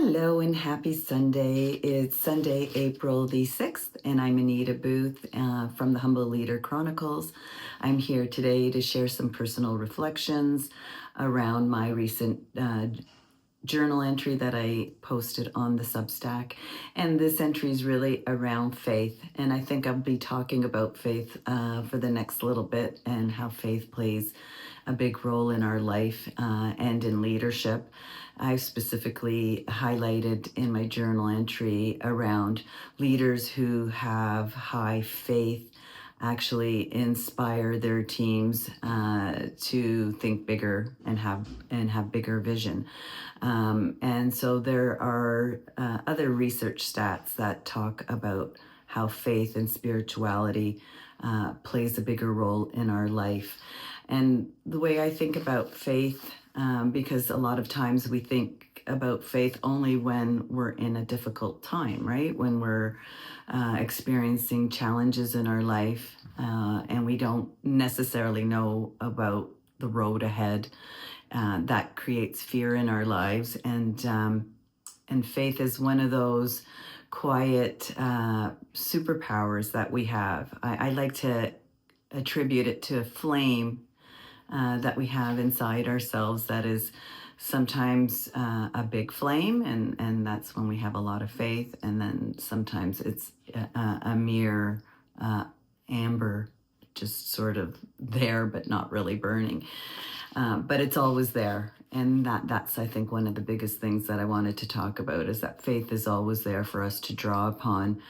Hello and happy Sunday. It's Sunday, April the 6th, and I'm Anita Booth from the Humble Leader Chronicles. I'm here today to share some personal reflections around my recent journal entry that I posted on the Substack. And this entry is really around faith. And I think I'll be talking about faith for the next little bit and how faith plays a big role in our life and in leadership. I've specifically highlighted in my journal entry around leaders who have high faith actually inspire their teams to think bigger and have bigger vision. And so there are other research stats that talk about how faith and spirituality plays a bigger role in our life. And the way I think about faith, because a lot of times we think about faith only when we're in a difficult time, right? When we're experiencing challenges in our life and we don't necessarily know about the road ahead. That creates fear in our lives, and faith is one of those quiet superpowers that we have. I like to attribute it to a flame that we have inside ourselves that is sometimes a big flame, and that's when we have a lot of faith, and then sometimes it's a mere amber, just sort of there but not really burning. But it's always there. And that's, I think, one of the biggest things that I wanted to talk about is that faith is always there for us to draw upon.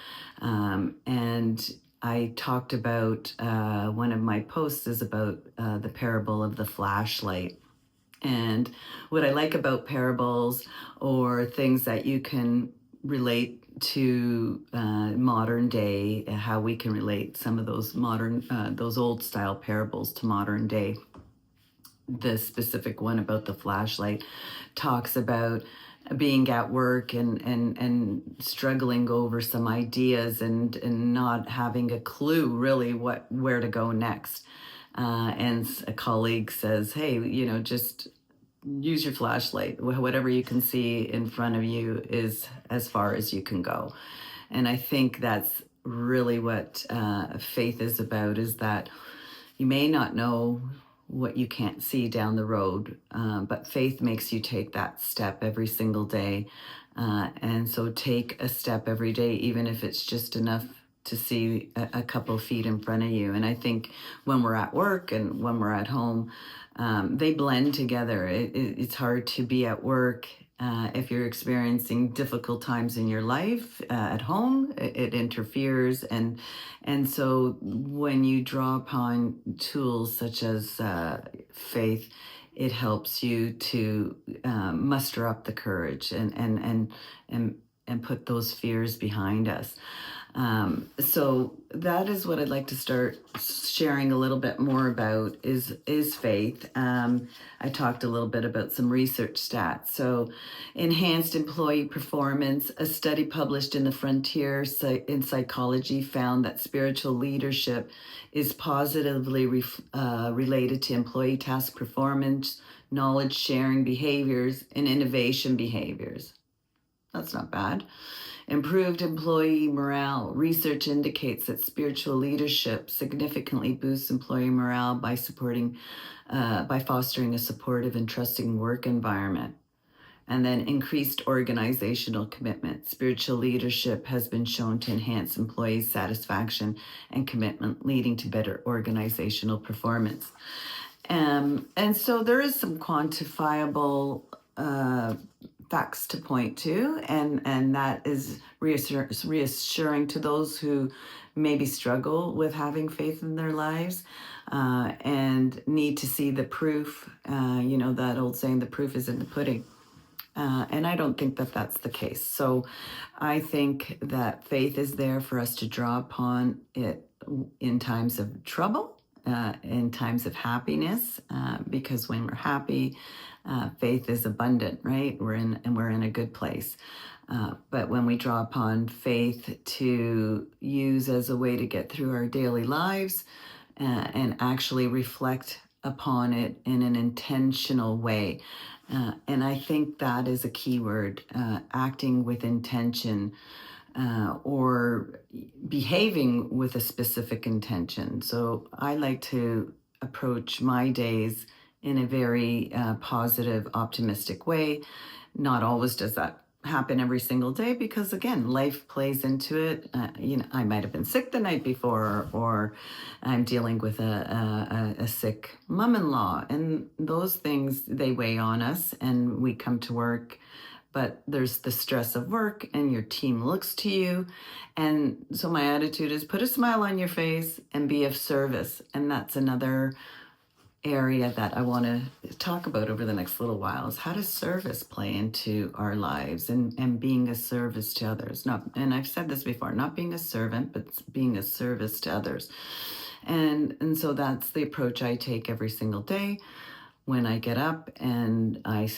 And I talked about, one of my posts is about the parable of the flashlight. And what I like about parables or things that you can relate to modern day, how we can relate some of those those old style parables to modern day. The specific one about the flashlight talks about being at work and struggling over some ideas and not having a clue really where to go next. And a colleague says, hey, just use your flashlight. Whatever you can see in front of you is as far as you can go. And I think that's really what faith is about, is that you may not know what you can't see down the road, but faith makes you take that step every single day. And so take a step every day, even if it's just enough to see a couple feet in front of you. And I think when we're at work and when we're at home, they blend together. It's hard to be at work if you're experiencing difficult times in your life. At home, it interferes, and so when you draw upon tools such as faith, it helps you to muster up the courage and put those fears behind us. So that is what I'd like to start sharing a little bit more about is faith. I talked a little bit about some research stats. So enhanced employee performance, a study published in the Frontier in Psychology found that spiritual leadership is positively related to employee task performance, knowledge sharing behaviors, and innovation behaviors. That's not bad. Improved employee morale. Research indicates that spiritual leadership significantly boosts employee morale by fostering a supportive and trusting work environment. And then increased organizational commitment. Spiritual leadership has been shown to enhance employee satisfaction and commitment, leading to better organizational performance. And so there is some quantifiable facts to point to, and that is reassuring to those who maybe struggle with having faith in their lives and need to see the proof. That old saying, the proof is in the pudding. And I don't think that that's the case. So I think that faith is there for us to draw upon it in times of trouble, in times of happiness, because when we're happy, faith is abundant, right? We're in a good place. But when we draw upon faith to use as a way to get through our daily lives and actually reflect upon it in an intentional way, And I think that is a key word, acting with intention, or behaving with a specific intention. So I like to approach my days in a very positive, optimistic way. Not always does that happen every single day because, again, life plays into it. I might have been sick the night before, or I'm dealing with a sick mom-in-law, and those things, they weigh on us, and we come to work, but there's the stress of work and your team looks to you. And so my attitude is put a smile on your face and be of service. And that's another area that I want to talk about over the next little while, is how does service play into our lives, and being a service to others. Not, and I've said this before, not being a servant, but being a service to others. And so that's the approach I take every single day when I get up, and I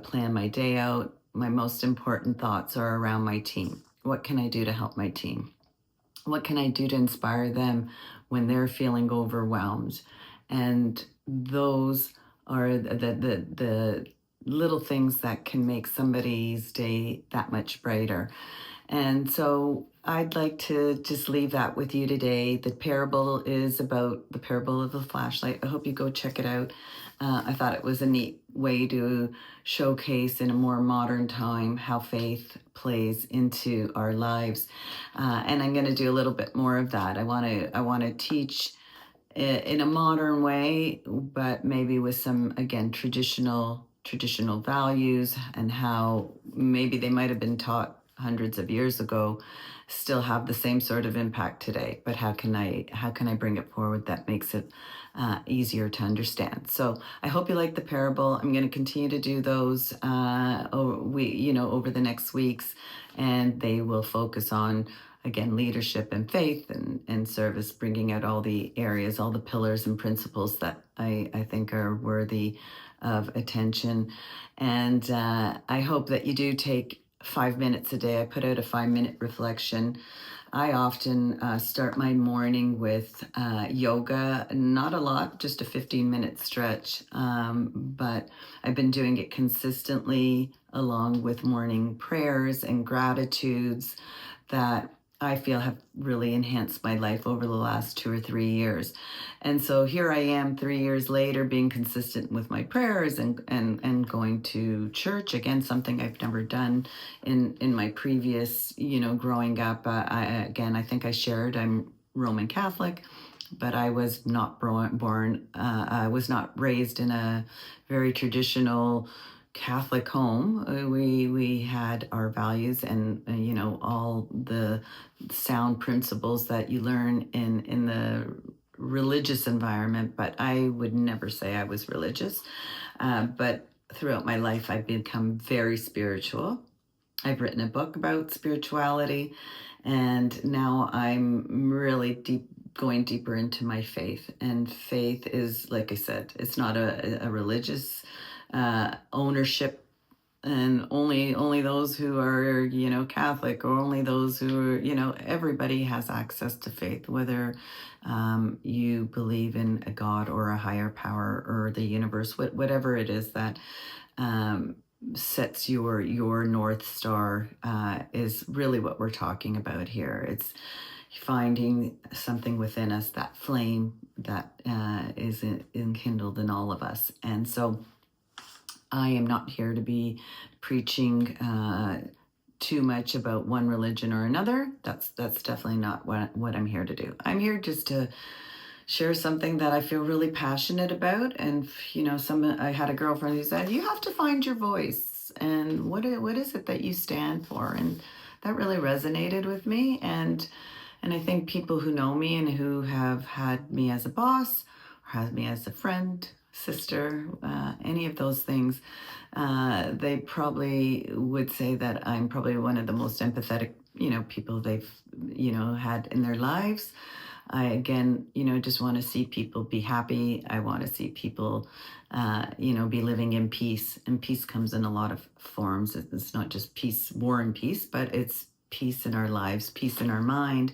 plan my day out. My most important thoughts are around my team. What can I do to help my team? What can I do to inspire them when they're feeling overwhelmed? And those are the little things that can make somebody's day that much brighter. And so I'd like to just leave that with you today. The parable is about the parable of the flashlight. I hope you go check it out. I thought it was a neat way to showcase in a more modern time how faith plays into our lives. And I'm going to do a little bit more of that. I want to teach in a modern way, but maybe with some, again, traditional values, and how maybe they might have been taught hundreds of years ago, still have the same sort of impact today. But how can I bring it forward that makes it easier to understand? So I hope you like the parable. I'm going to continue to do those over the next weeks, and they will focus on, again, leadership and faith and service, bringing out all the areas, all the pillars and principles that I think are worthy of attention. And I hope that you do take 5 minutes a day. I put out a 5-minute reflection. I often start my morning with yoga, not a lot, just a 15-minute stretch, but I've been doing it consistently along with morning prayers and gratitudes that I feel have really enhanced my life over the last 2 or 3 years. And so here I am 3 years later, being consistent with my prayers and going to church. Again, something I've never done in my previous, growing up. I think I shared, I'm Roman Catholic, but I was not I was not raised in a very traditional Catholic home. We had our values and all the sound principles that you learn in the religious environment, but I would never say I was religious. But throughout my life, I've become very spiritual. I've written a book about spirituality, and now I'm really going deeper into my faith. And faith is, like I said, it's not a religious ownership, and only those who are Catholic, or only those who are everybody has access to faith, whether you believe in a God or a higher power or the universe, whatever it is that sets your North Star, is really what we're talking about here. It's finding something within us, that flame that is enkindled in all of us. And so I am not here to be preaching too much about one religion or another. That's definitely not what I'm here to do. I'm here just to share something that I feel really passionate about. And I had a girlfriend who said, "You have to find your voice, and what is it that you stand for?" And that really resonated with me. And I think people who know me and who have had me as a boss, or had me as a friend, sister, any of those things, they probably would say that I'm probably one of the most empathetic, people they've, had in their lives. I, again, just want to see people be happy. I want to see people, be living in peace. And peace comes in a lot of forms. It's not just peace, war and peace, but it's peace in our lives, peace in our mind,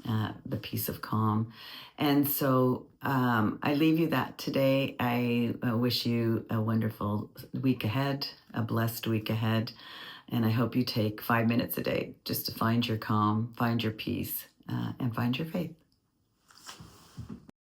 the peace of calm. And so I leave you that today. I wish you a wonderful week ahead, a blessed week ahead. And I hope you take 5 minutes a day just to find your calm, find your peace, and find your faith.